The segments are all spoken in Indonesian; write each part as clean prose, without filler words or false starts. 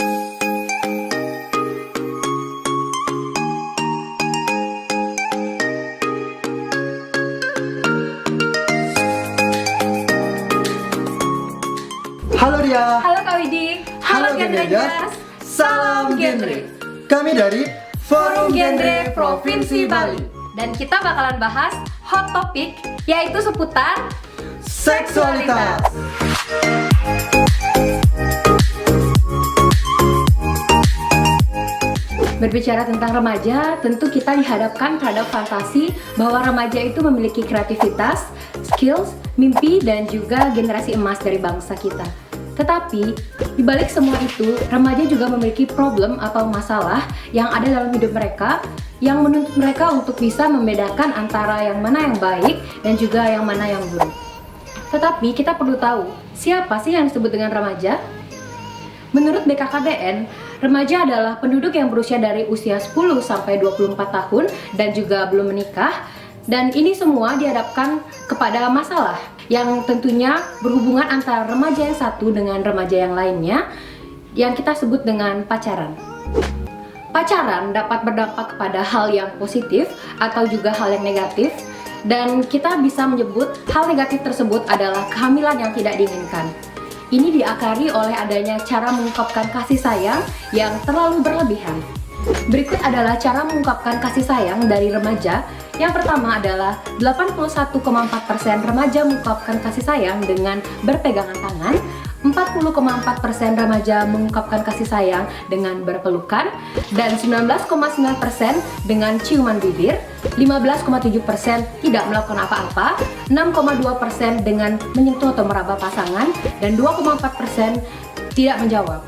Halo Ria. Halo Kak Widi. Halo Genrejas. Salam Genre. Kami dari Forum Genre Provinsi Bali. Dan kita bakalan bahas hot topic, yaitu seputar seksualitas. Berbicara tentang remaja, tentu kita dihadapkan terhadap fantasi bahwa remaja itu memiliki kreativitas, skills, mimpi, dan juga generasi emas dari bangsa kita. Tetapi, di balik semua itu, remaja juga memiliki problem atau masalah yang ada dalam hidup mereka yang menuntut mereka untuk bisa membedakan antara yang mana yang baik dan juga yang mana yang buruk. Tetapi, kita perlu tahu, siapa sih yang disebut dengan remaja? Menurut BKKBN, remaja adalah penduduk yang berusia dari usia 10 sampai 24 tahun dan juga belum menikah, dan ini semua dihadapkan kepada masalah yang tentunya berhubungan antara remaja yang satu dengan remaja yang lainnya yang kita sebut dengan pacaran. Pacaran dapat berdampak kepada hal yang positif atau juga hal yang negatif, dan kita bisa menyebut hal negatif tersebut adalah kehamilan yang tidak diinginkan. Ini diakari oleh adanya cara mengungkapkan kasih sayang yang terlalu berlebihan. Berikut adalah cara mengungkapkan kasih sayang dari remaja. Yang pertama adalah 81,4% remaja mengungkapkan kasih sayang dengan berpegangan tangan, 40,4% remaja mengungkapkan kasih sayang dengan berpelukan, dan 19,9% dengan ciuman bibir, 15,7% tidak melakukan apa-apa, 6,2% dengan menyentuh atau meraba pasangan, dan 2,4% tidak menjawab.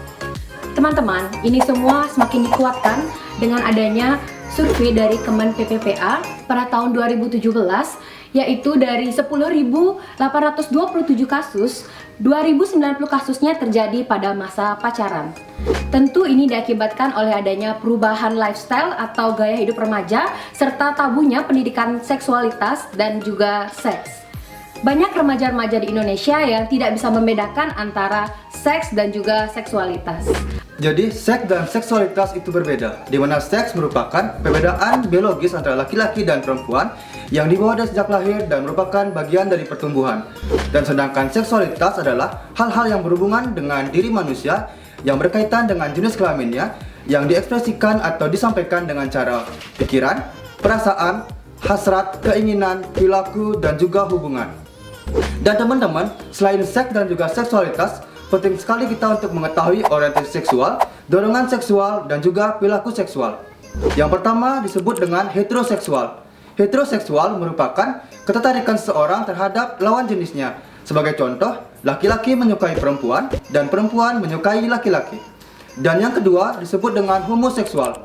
Teman-teman, ini semua semakin dikuatkan dengan adanya survei dari Kemen PPPA pada tahun 2017, yaitu dari 10.827 kasus, 2.090 kasusnya terjadi pada masa pacaran. Tentu ini diakibatkan oleh adanya perubahan lifestyle atau gaya hidup remaja, serta tabunya pendidikan seksualitas dan juga seks. Banyak remaja-remaja di Indonesia yang tidak bisa membedakan antara seks dan juga seksualitas. Jadi, seks dan seksualitas itu berbeda, di mana seks merupakan perbedaan biologis antara laki-laki dan perempuan yang dibawa dari sejak lahir dan merupakan bagian dari pertumbuhan. Dan sedangkan seksualitas adalah hal-hal yang berhubungan dengan diri manusia yang berkaitan dengan jenis kelaminnya yang diekspresikan atau disampaikan dengan cara pikiran, perasaan, hasrat, keinginan, perilaku, dan juga hubungan. Dan teman-teman, selain seks dan juga seksualitas, penting sekali kita untuk mengetahui orientasi seksual, dorongan seksual, dan juga perilaku seksual. Yang pertama disebut dengan heteroseksual. Heteroseksual merupakan ketertarikan seseorang terhadap lawan jenisnya. Sebagai contoh, laki-laki menyukai perempuan dan perempuan menyukai laki-laki. Dan yang kedua disebut dengan homoseksual.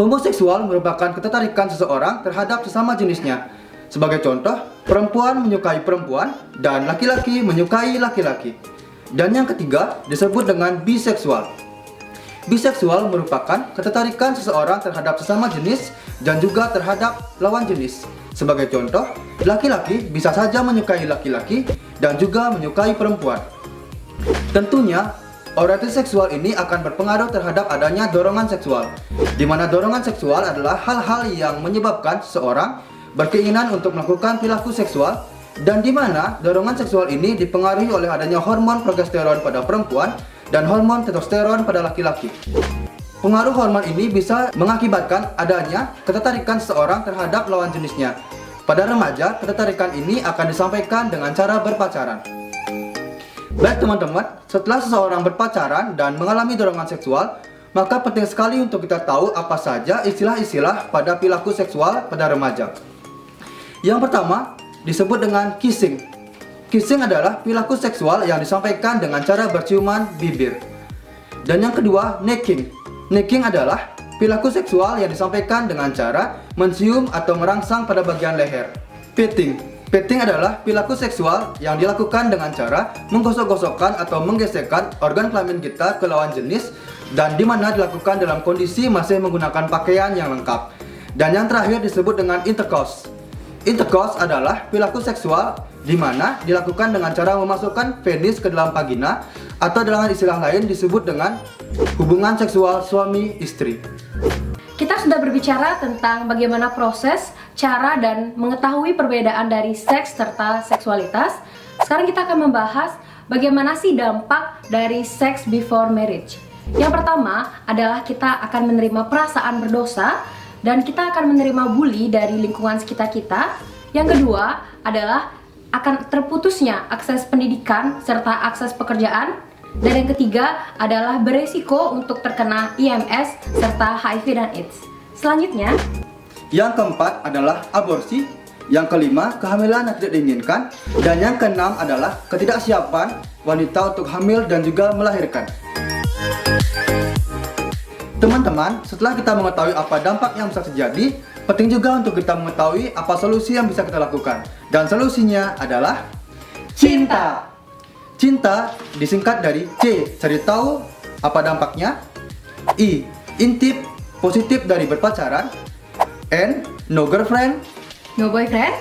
Homoseksual merupakan ketertarikan seseorang terhadap sesama jenisnya. Sebagai contoh, perempuan menyukai perempuan dan laki-laki menyukai laki-laki. Dan yang ketiga disebut dengan biseksual. Biseksual merupakan ketertarikan seseorang terhadap sesama jenis dan juga terhadap lawan jenis. Sebagai contoh, laki-laki bisa saja menyukai laki-laki dan juga menyukai perempuan. Tentunya, orientasi seksual ini akan berpengaruh terhadap adanya dorongan seksual, di mana dorongan seksual adalah hal-hal yang menyebabkan seseorang berkeinginan untuk melakukan perilaku seksual, dan di mana dorongan seksual ini dipengaruhi oleh adanya hormon progesteron pada perempuan dan hormon testosteron pada laki-laki. Pengaruh hormon ini bisa mengakibatkan adanya ketertarikan seseorang terhadap lawan jenisnya. Pada remaja, ketertarikan ini akan disampaikan dengan cara berpacaran. Baik teman-teman, setelah seseorang berpacaran dan mengalami dorongan seksual, maka penting sekali untuk kita tahu apa saja istilah-istilah pada perilaku seksual pada remaja. Yang pertama disebut dengan kissing. Kissing adalah perilaku seksual yang disampaikan dengan cara berciuman bibir. Dan yang kedua, necking. Necking adalah perilaku seksual yang disampaikan dengan cara mencium atau merangsang pada bagian leher. Petting. Petting adalah perilaku seksual yang dilakukan dengan cara menggosok-gosokkan atau menggesekkan organ kelamin kita ke lawan jenis, dan dimana dilakukan dalam kondisi masih menggunakan pakaian yang lengkap. Dan yang terakhir disebut dengan intercourse. Intercourse adalah perilaku seksual di mana dilakukan dengan cara memasukkan penis ke dalam vagina atau dengan istilah lain disebut dengan hubungan seksual suami istri. Kita sudah berbicara tentang bagaimana proses, cara, dan mengetahui perbedaan dari seks serta seksualitas. Sekarang kita akan membahas bagaimana sih dampak dari sex before marriage. Yang pertama adalah kita akan menerima perasaan berdosa dan kita akan menerima bully dari lingkungan sekitar kita. Yang kedua adalah akan terputusnya akses pendidikan serta akses pekerjaan. Dan yang ketiga adalah beresiko untuk terkena IMS serta HIV dan AIDS. Selanjutnya, yang keempat adalah aborsi. Yang kelima, kehamilan yang tidak diinginkan. Dan yang keenam adalah ketidaksiapan wanita untuk hamil dan juga melahirkan. Teman-teman, setelah kita mengetahui apa dampak yang bisa terjadi, penting juga untuk kita mengetahui apa solusi yang bisa kita lakukan. Dan solusinya adalah cinta. Cinta disingkat dari C, cari tahu apa dampaknya. I, intip, positif dari berpacaran. N, no girlfriend, no boyfriend,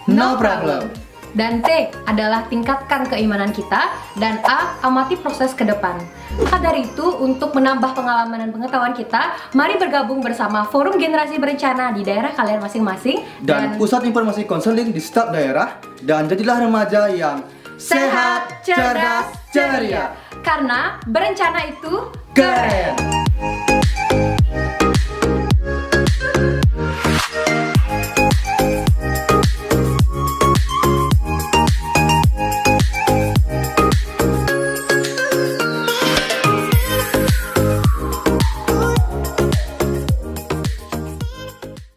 no problem. Dan T adalah tingkatkan keimanan kita. Dan A, amati proses ke depan. Maka dari itu, untuk menambah pengalaman dan pengetahuan kita, mari bergabung bersama Forum Generasi Berencana di daerah kalian masing-masing. Dan pusat informasi konseling di setiap daerah. Dan jadilah remaja yang sehat, cerdas, ceria. Karena berencana itu Keren!